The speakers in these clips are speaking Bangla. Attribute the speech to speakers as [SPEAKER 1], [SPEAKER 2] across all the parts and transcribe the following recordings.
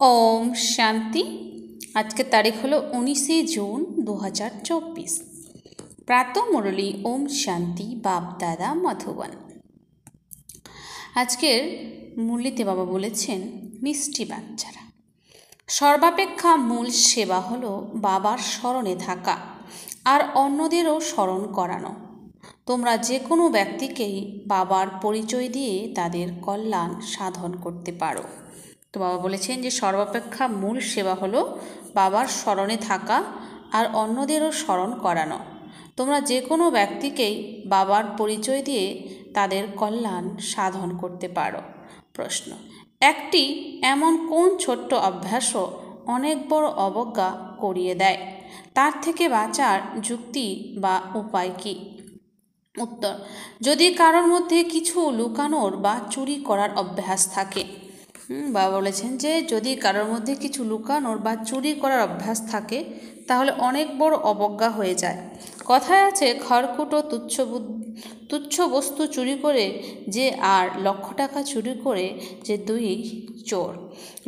[SPEAKER 1] ওম শান্তি। আজকের তারিখ হলো 19শে জুন 2024। প্রাত মুরলী ওম শান্তি বাপ দাদা মধুবন। আজকের মুরলীতে বাবা বলেছেন, মিষ্টি বাচ্চারা, সর্বাপেক্ষা মূল সেবা হলো বাবার স্মরণে থাকা আর অন্যদেরও স্মরণ করানো। তোমরা যে কোনো ব্যক্তিকেই বাবার পরিচয় দিয়ে তাদের কল্যাণ সাধন করতে পারো। তো বাবা বলেছেন যে সর্বাপেক্ষা মূল সেবা হলো বাবার স্মরণে থাকা আর অন্যদেরও স্মরণ করানো। তোমরা যে কোনো ব্যক্তিকেই বাবার পরিচয় দিয়ে তাদের কল্যাণ সাধন করতে পারো। প্রশ্ন: একটি এমন কোন ছোট্ট অভ্যাসও অনেক বড় অবজ্ঞা করিয়ে দেয়? তার থেকে বাঁচার যুক্তি বা উপায় কী? উত্তর: যদি কারোর মধ্যে কিছু লুকানোর বা চুরি করার অভ্যাস থাকে। বাবা বলেছেন যে যদি কারোর মধ্যে কিছু লুকানোর বা চুরি করার অভ্যাস থাকে তাহলে অনেক বড় অবজ্ঞা হয়ে যায়। কথায় আছে, খড়কুটো তুচ্ছ বস্তু চুরি করে যে আর লক্ষ টাকা চুরি করে যে দুই চোর।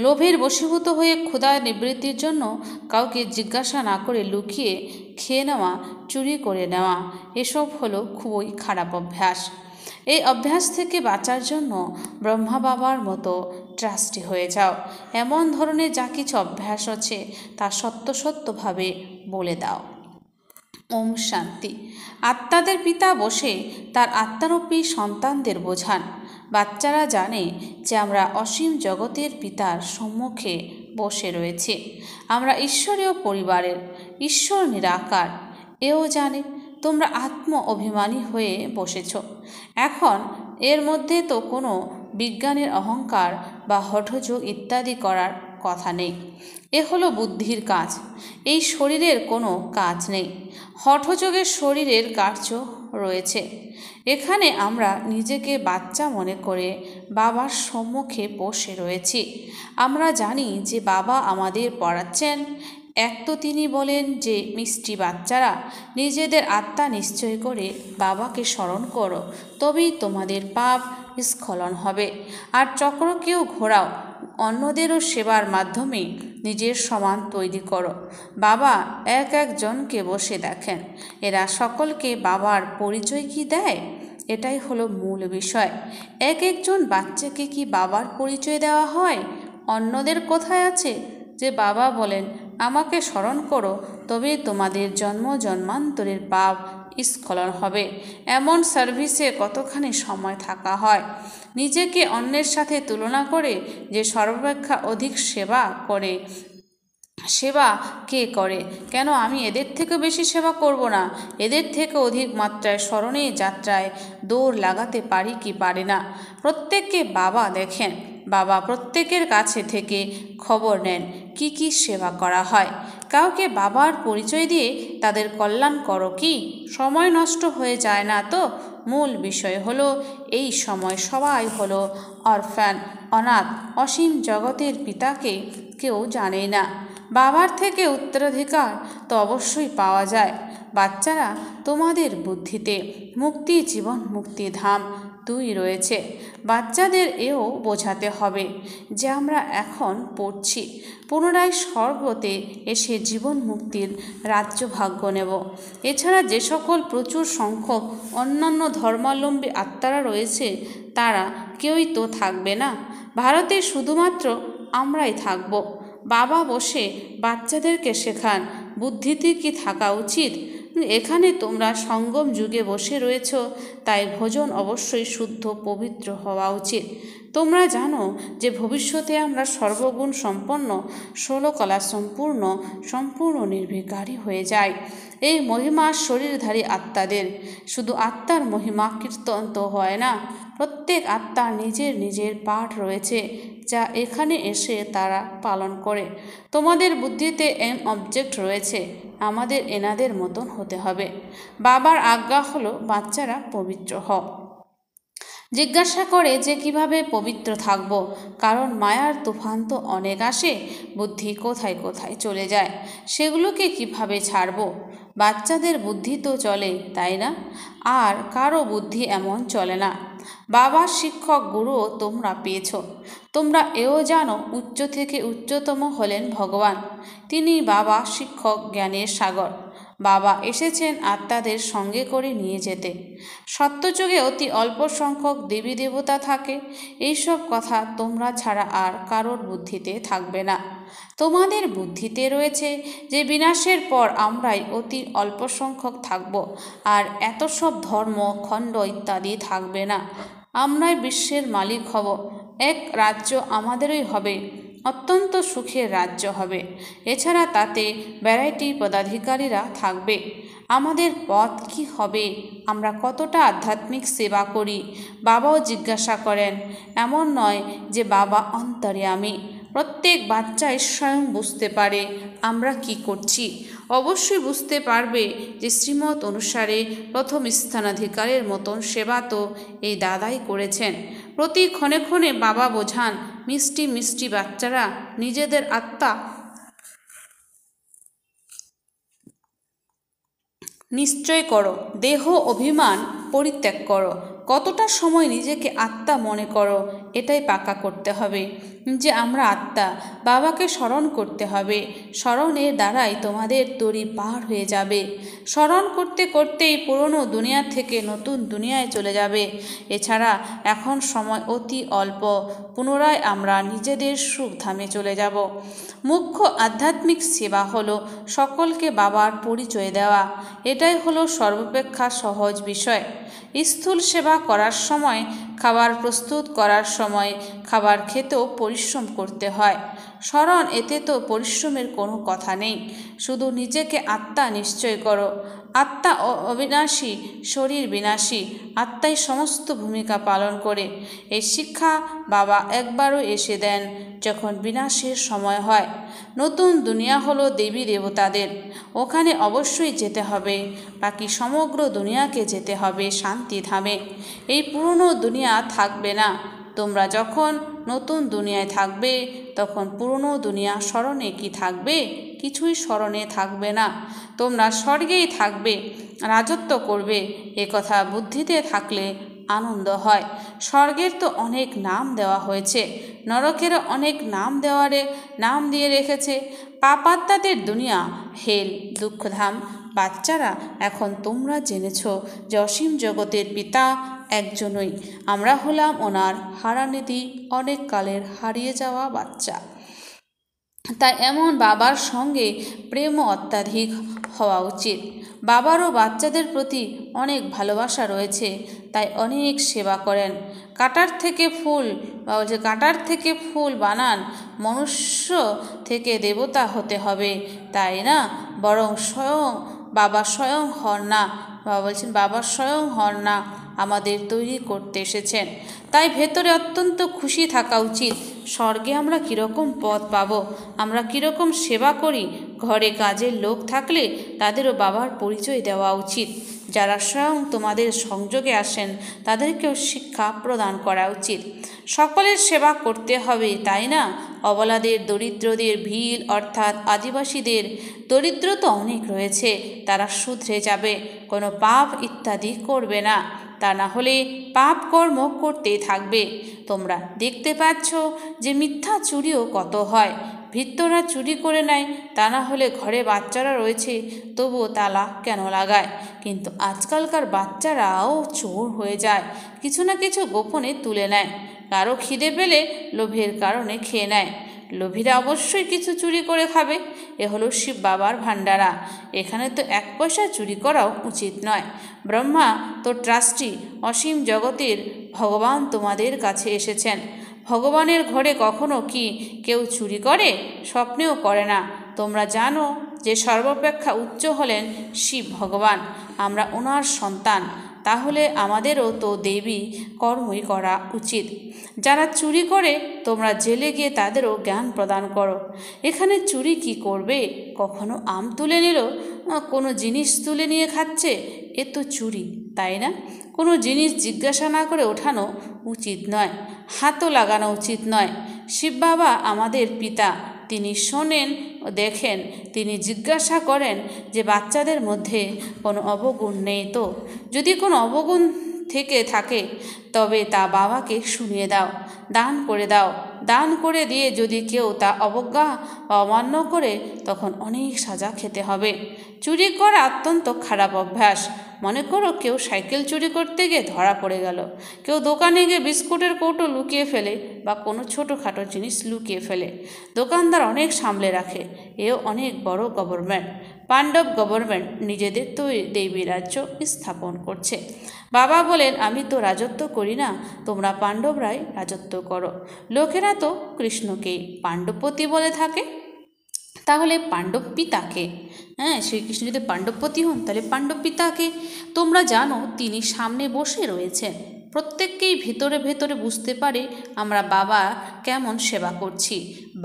[SPEAKER 1] লোভের বশীভূত হয়ে ক্ষুধা নিবৃত্তির জন্য কাউকে জিজ্ঞাসা না করে লুকিয়ে খেয়ে নেওয়া, চুরি করে নেওয়া, এসব হলো খুবই খারাপ অভ্যাস। এই অভ্যাস থেকে বাঁচার জন্য ব্রহ্মা বাবার মতো ট্রাস্টি হয়ে যাও। এমন ধরনের যা কিছু অভ্যাস আছে তা সত্যভাবে বলে দাও। ওম শান্তি। আত্মাদের পিতা বসে তার আত্মারূপী সন্তানদের বোঝান। বাচ্চারা জানে যে আমরা অসীম জগতের পিতার সম্মুখে বসে রয়েছি। আমরা ঈশ্বরীয় পরিবারের, ঈশ্বর নিরাকার এও জানে। তোমরা আত্ম অভিমানী হয়ে বসেছ। এখন এর মধ্যে তো কোনো বিজ্ঞানের অহংকার বা হঠযোগ ইত্যাদি করার কথা নেই। এ হলো বুদ্ধির কাজ, এই শরীরের কোনো কাজ নেই। হঠযোগের শরীরের কার্য রয়েছে। এখানে আমরা নিজেকে বাচ্চা মনে করে বাবার সম্মুখে বসে রয়েছি। আমরা জানি যে বাবা আমাদের পড়াচ্ছেন। এক তো তিনি বলেন যে মিষ্টি বাচ্চারা, নিজেদের আত্মা নিশ্চয় করে বাবাকে স্মরণ করো, তবেই তোমাদের পাপ স্খলন হবে। আর চক্রকেও ঘোরাও, অন্যদেরও সেবার মাধ্যমে নিজের সমান তৈরি করো। বাবা এক একজনকে বসে দেখেন, এরা সকলকে বাবার পরিচয় কি দেয়? এটাই হলো মূল বিষয়। এক একজন বাচ্চাকে কি বাবার পরিচয় দেওয়া হয়? অন্যদের কোথায় আছে যে বাবা বলেন আমাকে স্মরণ করো, তবে তোমাদের জন্ম জন্মান্তরের পাপ স্খলন হবে। এমন সার্ভিসে কতখানি সময় থাকা হয়। নিজেকে অন্যের সাথে তুলনা করে যে সর্বাপেক্ষা অধিক সেবা করে, সেবা কে করে? কেন আমি এদের থেকে বেশি সেবা করব না? এদের থেকে অধিক মাত্রায় স্মরণে যাত্রায় দৌড় লাগাতে পারি কি পারি না? প্রত্যেককে বাবা দেখেন। বাবা প্রত্যেকের কাছে থেকে খবর নেন কি কি সেবা করা হয়। কাউকে বাবার পরিচয় দিয়ে তাদের কল্যাণ করো কি? সময় নষ্ট হয়ে যায় না তো? মূল বিষয় হলো এই সময় সবাই হলো অরফ্যান, অনাথ। অসীম জগতের পিতাকে কেউ জানে না। বাবার থেকে উত্তরাধিকার তো অবশ্যই পাওয়া যায়। বাচ্চারা, তোমাদের বুদ্ধিতে মুক্তি, জীবন মুক্তি ধাম দুই রয়েছে। বাচ্চাদের এও বোঝাতে হবে যে আমরা এখন পড়ছি, পুনরায় স্বর্গতে এসে জীবন মুক্তির রাজ্য ভাগ্য নেব। এছাড়া যে সকল প্রচুর সংখ্যক অন্যান্য ধর্মাবলম্বী আত্মারা রয়েছে তারা কেউই তো থাকবে না। ভারতে শুধুমাত্র আমরাই থাকব। বাবা বসে বাচ্চাদেরকে শেখান বুদ্ধিতে কি থাকা উচিত। এখানে তোমরা সঙ্গম যুগে বসে রয়েছ, তাই ভোজন অবশ্যই শুদ্ধ পবিত্র হওয়া উচিত। তোমরা জানো যে ভবিষ্যতে আমরা সর্বগুণ সম্পন্ন, 16 কলা সম্পূর্ণ নির্বিকারী হয়ে যাই। এই মহিমা শরীরধারী আত্মাদের। শুধু আত্মার মহিমা কীর্তন তো হয় না, প্রত্যেক আত্মার নিজের নিজের পাঠ রয়েছে যা এখানে এসে তারা পালন করে। তোমাদের বুদ্ধিতে অবজেক্ট রয়েছে, আমাদের এনাদের মতন হতে হবে। বাবার আজ্ঞা হলো বাচ্চারা পবিত্র হও। জিজ্ঞাসা করে যে কিভাবে পবিত্র থাকব, কারণ মায়ার তুফান তো অনেক আসে, বুদ্ধি কোথায় কোথায় চলে যায়, সেগুলোকে কিভাবে ছাড়ব? বাচ্চাদের বুদ্ধি তো চলে, তাই না? আর কারো বুদ্ধি এমন চলে না। বাবা শিক্ষক গুরুও তোমরা পেয়েছ। তোমরা এও জানো উচ্চ থেকে উচ্চতম হলেন ভগবান। তিনি বাবা শিক্ষক, জ্ঞানের সাগর। বাবা এসেছেন আত্মাদের সঙ্গে করে নিয়ে যেতে। সত্যযুগে অতি অল্প সংখ্যক দেবী দেবতা থাকে, এইসব কথা তোমরা ছাড়া আর কারোর বুদ্ধিতে থাকবে না। তোমাদের বুদ্ধিতে রয়েছে যে বিনাশের পর আমরাই অতি অল্প সংখ্যক থাকব, আর এত সব ধর্ম খণ্ড ইত্যাদি থাকবে না। আমরাই বিশ্বের মালিক হব। এক রাজ্য আমাদেরই হবে, অত্যন্ত সুখের রাজ্য হবে। এছাড়া তাতে ভ্যারাইটি পদাধিকারীরা থাকবে। আমাদের পথ কি হবে, আমরা কতটা আধ্যাত্মিক সেবা করি, বাবাও জিজ্ঞাসা করেন। এমন নয় যে বাবা অন্তর্যামী। প্রত্যেক বাচ্চাই স্বয়ং বুঝতে পারে আমরা কি করছি। অবশ্যই বুঝতে পারবে যে শ্রীমত অনুসারে প্রথম স্থানাধিকারের মতন সেবা তো এই দাদাই করেছেন। প্রতি ক্ষণে ক্ষণে বাবা বোঝান, মিষ্টি মিষ্টি বাচ্চারা, নিজেদের আত্মা নিশ্চয় করো, দেহ অভিমান পরিত্যাগ করো। কতটা সময় নিজেকে আত্মা মনে করো, এটাই পাকা করতে হবে যে আমরা আত্মা। বাবাকে স্মরণ করতে হবে। স্মরণের দ্বারাই তোমাদের তরি পার হয়ে যাবে। স্মরণ করতে করতেই পুরনো দুনিয়া থেকে নতুন দুনিয়ায় চলে যাবে। এছাড়া এখন সময় অতি অল্প, পুনরায় আমরা নিজেদের সুখধামে চলে যাব। মুখ্য আধ্যাত্মিক সেবা হলো সকলকে বাবার পরিচয় দেওয়া। এটাই হলো সর্বাপেক্ষা সহজ বিষয়। স্থূল সেবা করার সময়, খাবার প্রস্তুত করার সময় খাবার খেতেও পরিশ্রম করতে হয়। স্মরণ, এতে তো পরিশ্রমের কোনো কথা নেই। শুধু নিজেকে আত্মা নিশ্চয় করো। আত্মা অবিনাশী, শরীর বিনাশী। আত্মাই সমস্ত ভূমিকা পালন করে। এই শিক্ষা বাবা একবারও এসে দেন যখন বিনাশের সময় হয়। নতুন দুনিয়া হলো দেবী দেবতাদের, ওখানে অবশ্যই যেতে হবে। বাকি সমগ্র দুনিয়াকে যেতে হবে শান্তিধামে। এই পুরনো দুনিয়া থাকবে না। তোমরা যখন নতুন দুনিয়ায় থাকবে তখন পুরনো দুনিয়া স্মরণে কি থাকবে? কিছুই স্মরণে থাকবে না। তোমরা স্বর্গেই থাকবে, রাজত্ব করবে। একথা বুদ্ধিতে থাকলে আনন্দ হয়। স্বর্গের তো অনেক নাম দেওয়া হয়েছে, নরকেরও অনেক নাম দিয়ে রেখেছে। পাপাত্মাদের দুনিয়া, হেল, দুঃখধাম। বাচ্চারা, এখন তোমরা জেনেছ যে অসীম জগতের পিতা একজনই। আমরা হলাম ওনার হারানিধি, অনেক কালের হারিয়ে যাওয়া বাচ্চা। তাই এমন বাবার সঙ্গে প্রেম অত্যাধিক হওয়া উচিত। বাবারও বাচ্চাদের প্রতি অনেক ভালোবাসা রয়েছে, তাই অনেক সেবা করেন। কাটার থেকে ফুল বানান, মনুষ্য থেকে দেবতা হতে হবে তাই না? বরং বাবা স্বয়ং হন না। বাবা বলছেন, বাবা স্বয়ং হন না, আমাদের তৈরি করতে এসেছেন। তাই ভেতরে অত্যন্ত খুশি থাকা উচিত। স্বর্গে আমরা কীরকম পদ পাব, আমরা কীরকম সেবা করি। ঘরে কাজের লোক থাকলে তাদেরও বাবার পরিচয় দেওয়া উচিত। যারা স্বয়ং তোমাদের সংযোগে আসেন তাদেরকেও শিক্ষা প্রদান করা উচিত। সকলের সেবা করতে হবে তাই না? অবলাদের, দরিদ্রদের, ভিল অর্থাৎ আদিবাসীদের দরিদ্র তো অনেক রয়েছে, তারা শুধরে যাবে, কোনো পাপ ইত্যাদি করবে না। তা না হলে পাপ কর্ম করতেই থাকবে। তোমরা দেখতে পাচ্ছ যে মিথ্যা চুরিও কত হয়। ভিত্তরা চুরি করে নেয়, তা না হলে ঘরে বাচ্চারা রয়েছে তবুও তালা কেন লাগায়? কিন্তু আজকালকার বাচ্চারাও চোর হয়ে যায়, কিছু না কিছু গোপনে তুলে নেয়। কারো খিদে পেলে লোভের কারণে খেয়ে নেয়। লোভীরা অবশ্যই কিছু চুরি করে খাবে। এ হলো শিব বাবার ভান্ডারা। এখানে তো 1 পয়সা চুরি করাও উচিত নয়। ব্রহ্মা তো ট্রাস্টি, অসীম জগতের ভগবান তোমাদের কাছে এসেছেন। ভগবানের ঘরে কখনো কি কেউ চুরি করে? স্বপ্নেও করে না। তোমরা জানো যে সর্বাপেক্ষা উচ্চ হলেন শিব ভগবান, আমরা ওনার সন্তান। তাহলে আমাদেরও তো দেবী কর্মই করা উচিত। যারা চুরি করে তোমরা জেলে গিয়ে তাদেরও জ্ঞান প্রদান করো। এখানে চুরি কি করবে? কখনো আম তুলে নিল, কোনো জিনিস তুলে নিয়ে খাচ্ছে, এ তো চুরি তাই না? কোনো জিনিস জিজ্ঞাসা না করে ওঠানো উচিত নয়, হাতও লাগানো উচিত নয়। শিব বাবা আমাদের পিতা, তিনি শোনেন ও দেখেন। তিনি জিজ্ঞাসা করেন যে বাচ্চাদের মধ্যে কোনো অবগুণ নেই তো? যদি কোনো অবগুণ থেকে থাকে তবে তা বাবাকে শুনিয়ে দাও, দান করে দাও। দান করে দিয়ে যদি কেউ তা অবজ্ঞা বা অমান্য করে তখন অনেক সাজা খেতে হবে। চুরি করা অত্যন্ত খারাপ অভ্যাস। মনে করো কেউ সাইকেল চুরি করতে গিয়ে ধরা পড়ে গেল, কেউ দোকানে গিয়ে বিস্কুটের কৌটো লুকিয়ে ফেলে বা কোনো ছোটোখাটো জিনিস লুকিয়ে ফেলে। দোকানদার অনেক সামলে রাখে, এও অনেক বড় গভর্নমেন্ট। পাণ্ডব গভর্নমেন্ট নিজেদের দেবী রাজ্য স্থাপন করছে। বাবা বলেন, আমি তো রাজত্ব করি না, তোমরা পাণ্ডবরাই রাজত্ব করো। লোকেরা তো কৃষ্ণকেই পাণ্ডবপতি বলে থাকে, তাহলে পাণ্ডব পিতাকে? হ্যাঁ, শ্রীকৃষ্ণ যদি পাণ্ডবপতি হন তাহলে পাণ্ডব পিতাকে? তোমরা জানো তিনি সামনে বসে রয়েছেন, প্রত্যেককেই ভেতরে ভেতরে বুঝতে পারে আমরা বাবা কেমন সেবা করছি।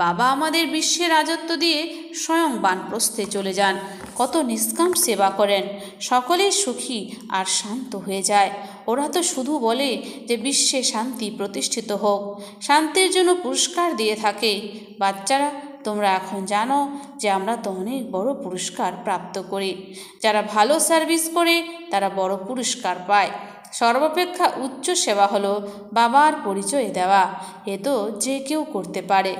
[SPEAKER 1] বাবা আমাদের বিশ্বের রাজত্ব দিয়ে স্বয়ং বানপ্রস্থে চলে যান, কত নিষ্কাম সেবা করেন, সকলেই সুখী আর শান্ত হয়ে যায়। ওরা তো শুধু বলে যে বিশ্বে শান্তি প্রতিষ্ঠিত হোক, শান্তির জন্য পুরস্কার দিয়ে থাকে। বাচ্চারা, তোমরা এখন জানো যে আমরা তো অনেক বড় পুরস্কার প্রাপ্ত করি। যারা ভালো সার্ভিস করে তারা বড় পুরস্কার পায়। সর্বাপেক্ষা উচ্চ সেবা হলো বাবার পরিচয় দেওয়া। এ তো যে কেউ করতে পারে।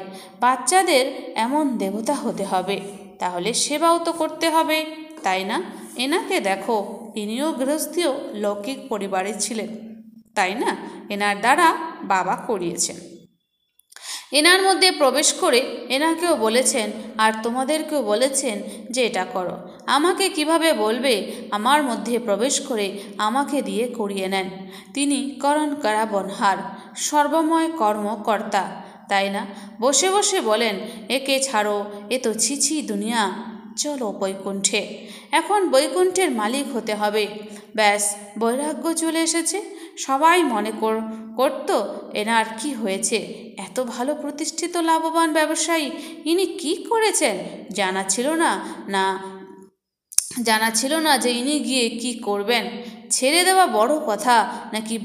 [SPEAKER 1] বাচ্চাদের এমন দেবতা হতে হবে, তাহলে সেবাও তো করতে হবে, তাই না? এনাকে দেখো, ইনিও গৃহস্থীয় লৌকিক পরিবারের ছিলেন, তাই না? এনার দ্বারা বাবা করিয়েছেন। এনার মধ্যে প্রবেশ করে এনাকেও বলেছেন আর তোমাদেরকেও বলেছেন যে এটা করো। আমাকে কিভাবে বলবে? আমার মধ্যে প্রবেশ করে আমাকে দিয়ে করিয়ে নেন। তিনি করণ কারাবনহার, সর্বময় কর্মকর্তা, তাই না? বসে বসে বলেন, একে ছাড়ো, এ তো ছিছি দুনিয়া, চলো বৈকুণ্ঠে। এখন বৈকুণ্ঠের মালিক হতে হবে। ব্যাস, বৈরাগ্য চলে এসেছে। সবাই মনে করতো এনার কি হয়েছে, এত ভালো প্রতিষ্ঠিত লাভবান ব্যবসায়ী, ইনি কি করেছেন? জানা ছিল না যে ইনি গিয়ে কি করবেন। ছেড়ে দেওয়া বড় কথা নাকি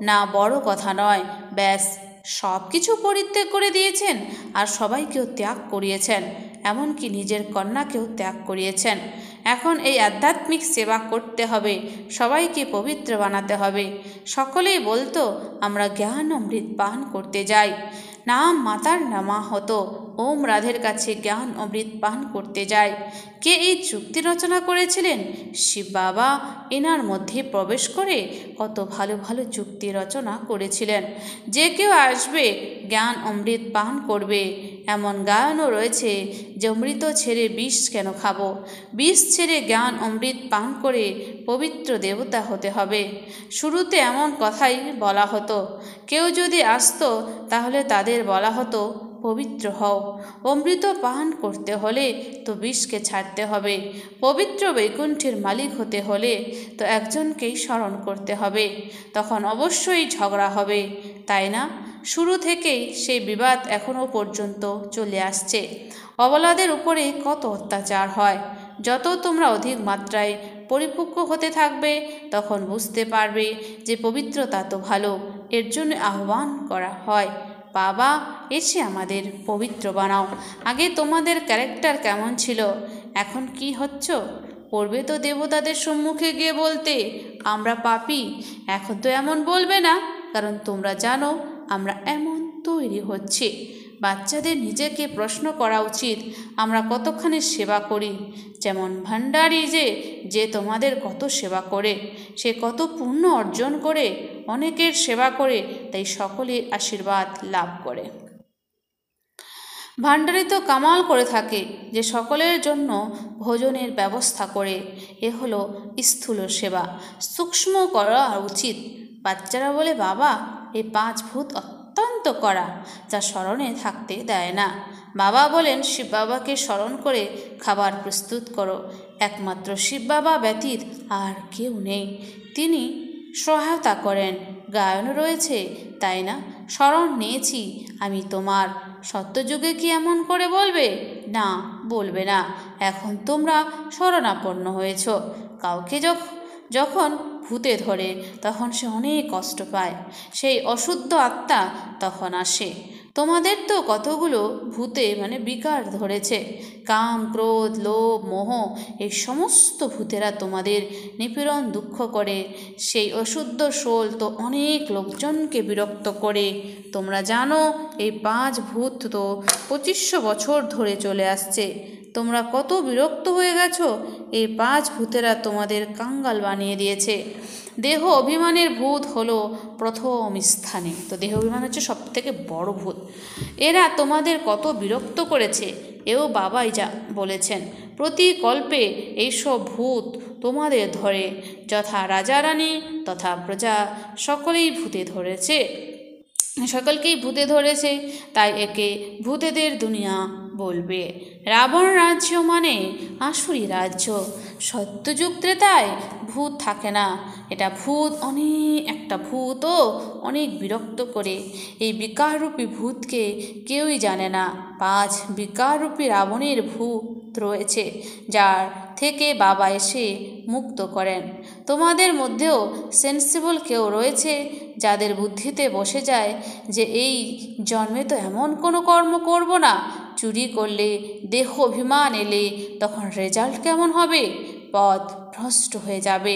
[SPEAKER 1] না বড় কথা নয়। ব্যাস, সব কিছু পরিত্যাগ করে দিয়েছেন আর সবাইকেও ত্যাগ করিয়েছেন, এমনকি নিজের কন্যাকেও ত্যাগ করিয়েছেন। এখন এই আধ্যাত্মিক সেবা করতে হবে, সবাইকে পবিত্র বানাতে হবে। সকলেই বলতো আমরা জ্ঞান অমৃত পান করতে যাই। নাম মাতার নামা হতো, ওম রাধের কাছে জ্ঞান অমৃত পান করতে যায়। কে এই চুক্তি রচনা করেছিলেন? শিব বাবা এনার মধ্যে প্রবেশ করে কত ভালো ভালো চুক্তি রচনা করেছিলেন। যে কেউ আসবে জ্ঞান অমৃত পান করবে। এমন গায়নও রয়েছে যে অমৃত ছেড়ে বিষ কেন খাবো, বিষ ছেড়ে জ্ঞান অমৃত পান করে পবিত্র দেবতা হতে হবে। শুরুতে এমন কথাই বলা হতো। কেউ যদি আসতো তাহলে তাদের বলা হতো পবিত্র হও। অমৃত পান করতে হলে তো বিষকে ছাড়তে হবে। পবিত্র বৈকুণ্ঠের মালিক হতে হলে তো একজনকেই স্মরণ করতে হবে। তখন অবশ্যই ঝগড়া হবে, তাই না? শুরু থেকেই সেই বিবাদ এখনও পর্যন্ত চলে আসছে। অবলাদের উপরে কত অত্যাচার হয়। যত তোমরা অধিক মাত্রায় পরিপক্ব হতে থাকবে তখন বুঝতে পারবে যে পবিত্রতা তো ভালো, এর জন্য আহ্বান করা হয়, বাবা এসে আমাদের পবিত্র বানাও। আগে তোমাদের ক্যারেক্টার কেমন ছিল, এখন কি হচ্ছ? পূর্বে তো দেবতাদের সম্মুখে গিয়ে বলতে আমরা পাপী, এখন তো এমন বলবে না, কারণ তোমরা জানো আমরা এমন তৈরি হচ্ছে। বাচ্চাদের নিজেকে প্রশ্ন করা উচিত, আমরা কতখানি সেবা করি। যেমন ভান্ডারী যে তোমাদের কত সেবা করে, সে কত পুণ্য অর্জন করে, অনেকের সেবা করে, তাই সকলের আশীর্বাদ লাভ করে। ভান্ডারী তো কামাল করে থাকে যে সকলের জন্য ভোজনের ব্যবস্থা করে। এ হলো স্থূল সেবা, সূক্ষ্ম করা উচিত। বাচ্চারা বলে, বাবা এই 5 ভূত অত্যন্ত কড়া, যা স্মরণে থাকতে দেয় না। বাবা বলেন, শিব বাবাকে স্মরণ করে খাবার প্রস্তুত করো। একমাত্র শিব বাবা ব্যতীত আর কেউ নেই, তিনি সহায়তা করেন। গায়ন রয়েছে, তাই না? স্মরণ নিয়েছি আমি তোমার। সত্যযুগে কি এমন করে বলবে? না, বলবে না। এখন তোমরা শরণাপন্ন হয়েছ। কাউকে যখন ভূতে ধরে তখন সে অনেক কষ্ট পায়, সেই অশুদ্ধ আত্মা তখন আসে। তোমাদের তো কতগুলো ভূতে বিকার ধরেছে, কাম, ক্রোধ, লোভ, মোহ, এই সমস্ত ভূতেরা তোমাদের নিপীড়ন দুঃখ করে। সেই অশুদ্ধ শোল তো অনেক লোকজনকে বিরক্ত করে। তোমরা জানো এই 5 ভূত তো 2500 বছর ধরে চলে আসছে। তোমরা কত বিরক্ত হয়ে গেছো। এই 5 ভূতেরা তোমাদের কাঙ্গাল বানিয়ে দিয়েছে। দেহ অভিমানের ভূত হলো প্রথম স্থানে। তো দেহ অভিমান হচ্ছে সব থেকে বড় ভূত। এরা তোমাদের কত বিরক্ত করেছে, এও বাবাই যা বলেছেন। প্রতি কল্পে এইসব ভূত তোমাদের ধরে, যথা রাজা রানী তথা প্রজা সকলেই সকলকেই ভূতে ধরেছে, তাই একে ভূতেদের দুনিয়া বলবে। রাবণ রাজ্য মানে আসুরি রাজ্য। সত্যযুগ ত্রেতায় ভূত থাকে না। এটা ভূত একটা ভূতও অনেক বিরক্ত করে। এই বিকাররূপী ভূতকে কেউই জানে না। 5 বিকাররূপী রাবণের ভূত রয়েছে, যার থেকে বাবা এসে মুক্ত করেন। তোমাদের মধ্যেও সেন্সিবল কেউ রয়েছে, যাদের বুদ্ধিতে বসে যায় যে এই জন্মে তো এমন কোনো কর্ম করব না। চুরি করলে, দেহ অভিমান এলে তখন রেজাল্ট কেমন হবে? পথ ভ্রষ্ট হয়ে যাবে।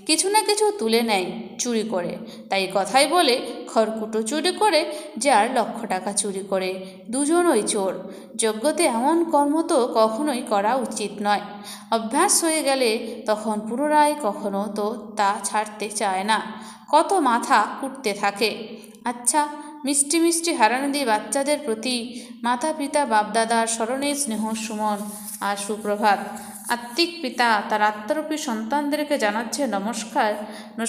[SPEAKER 1] কিছু না কিছু তুলে নেয় চুরি করে। তাই কথাই বলে, খড়কুটো চুরি করে যে আর 1,00,000 টাকা চুরি করে, দুজনই চোর। যোগ্যতে এমন কর্ম তো কখনোই করা উচিত নয়। অভ্যাস হয়ে গেলে তখন পুনরায় কখনো তো তা ছাড়তে চায় না। কত মাথা কুটতে থাকে। আচ্ছা, মিষ্টি মিষ্টি হারানদি বাচ্চাদের প্রতি মাতা পিতা বাপদাদার স্মরণে স্নেহ সুমন আর সুপ্রভাত। আত্মিক পিতা তার আত্মরূপী সন্তানদেরকে জানাচ্ছে নমস্কার।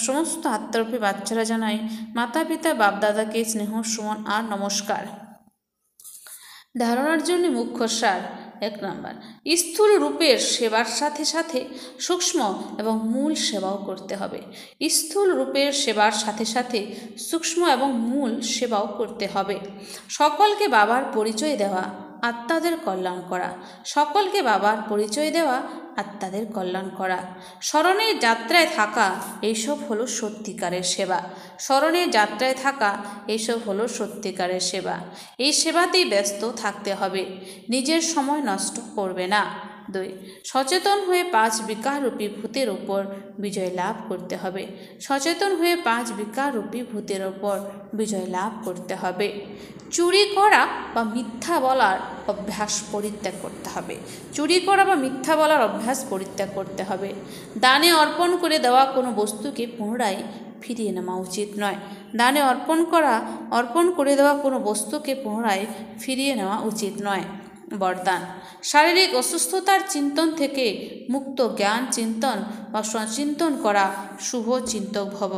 [SPEAKER 1] সমস্ত আত্মরূপী বাচ্চারা জানায় মাতা পিতা বাপদাদাকে স্নেহ সুমন আর নমস্কার। ধারণার জন্য মুখ্য সার। 1 নম্বর, স্থূল রূপের সেবার সাথে সাথে সূক্ষ্ম এবং মূল সেবাও করতে হবে। স্থূল রূপের সেবার সাথে সাথে সূক্ষ্ম এবং মূল সেবাও করতে হবে। সকলকে বাবার পরিচয় দেওয়া, আত্মাদের কল্যাণ করা। সকলকে বাবার পরিচয় দেওয়া, আত্মাদের কল্যাণ করা। স্মরণের যাত্রায় থাকা, এইসব হলো সত্যিকারের সেবা। স্মরণের যাত্রায় থাকা, এইসব হলো সত্যিকারের সেবা। এই সেবাতেই ব্যস্ত থাকতে হবে, নিজের সময় নষ্ট করবে না। 2, সচেতন হয়ে 5 বিকাররূপী ভূতের উপর বিজয় লাভ করতে হবে। সচেতন হয়ে 5 বিকাররূপী ভূতের উপর বিজয় লাভ করতে হবে। চুরি করা বা মিথ্যা বলার অভ্যাস পরিত্যাগ করতে হবে। চুরি করা বা মিথ্যা বলার অভ্যাস পরিত্যাগ করতে হবে। দানে অর্পণ করে দেওয়া কোনো বস্তুকে পুনরায় ফিরিয়ে নেওয়া উচিত নয়। দানে অর্পণ করে দেওয়া কোনো বস্তুকে পুনরায় ফিরিয়ে নেওয়া উচিত নয়। বরদান, শারীরিক অসুস্থতার চিন্তন থেকে মুক্ত জ্ঞান চিন্তন বা সচিন্তন করা শুভ চিন্তক ভব।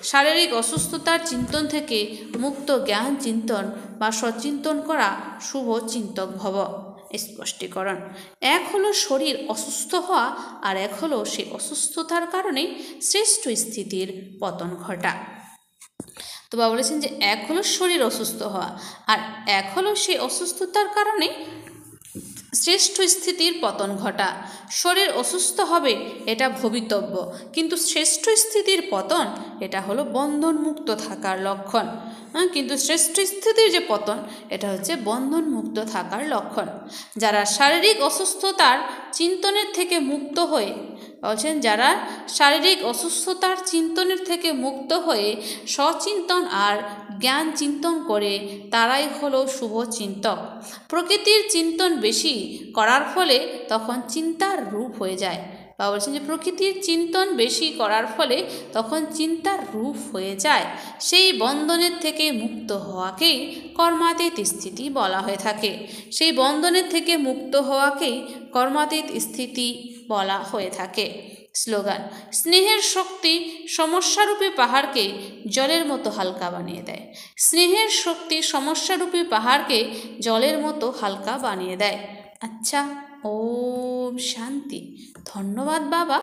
[SPEAKER 1] শারীরিক অসুস্থতার চিন্তন থেকে মুক্ত জ্ঞান চিন্তন বা সচিন্তন করা শুভ চিন্তক ভব। স্পষ্টীকরণ, এক হলো শরীর অসুস্থ হওয়া, আর এক হলো সেই অসুস্থতার কারণে শ্রেষ্ঠ স্থিতির পতন ঘটা। তো বাবা বলেছেন যে এক হলো শরীর অসুস্থ হওয়া, আর এক হলো সেই অসুস্থতার কারণে শ্রেষ্ঠ স্থিতির পতন ঘটা। শরীর অসুস্থ হবে এটা ভবিতব্য, কিন্তু শ্রেষ্ঠ স্থিতির পতন এটা হলো বন্ধনমুক্ত থাকার লক্ষণ। কিন্তু শ্রেষ্ঠ স্থিতির যে পতন এটা হচ্ছে বন্ধনমুক্ত থাকার লক্ষণ। যারা শারীরিক অসুস্থতার চিন্তনের থেকে মুক্ত হয়ে যারা শারীরিক অসুস্থতার চিন্তনের থেকে মুক্ত হয়ে সচিন্তন আর জ্ঞান চিন্তন করে, তারাই হলো শুভ চিন্তক। প্রকৃতির চিন্তন বেশি করার ফলে তখন চিন্তার রূপ হয়ে যায়। বাবা বলছেন যে প্রকৃতির চিন্তন বেশি করার ফলে তখন চিন্তার রূপ হয়ে যায়। সেই বন্ধনের থেকে মুক্ত হওয়াকেই কর্মাতীত স্থিতি বলা হয়ে থাকে। সেই বন্ধনের থেকে মুক্ত হওয়াকেই কর্মাতীত স্থিতি বলা হয়ে থাকে। স্লোগান, স্নেহের শক্তি সমস্যারূপী পাহাড়কে জলের মতো হালকা বানিয়ে দেয়। স্নেহের শক্তি সমস্যারূপী পাহাড়কে জলের মতো হালকা বানিয়ে দেয়। আচ্ছা, ওম শান্তি। ধন্যবাদ বাবা।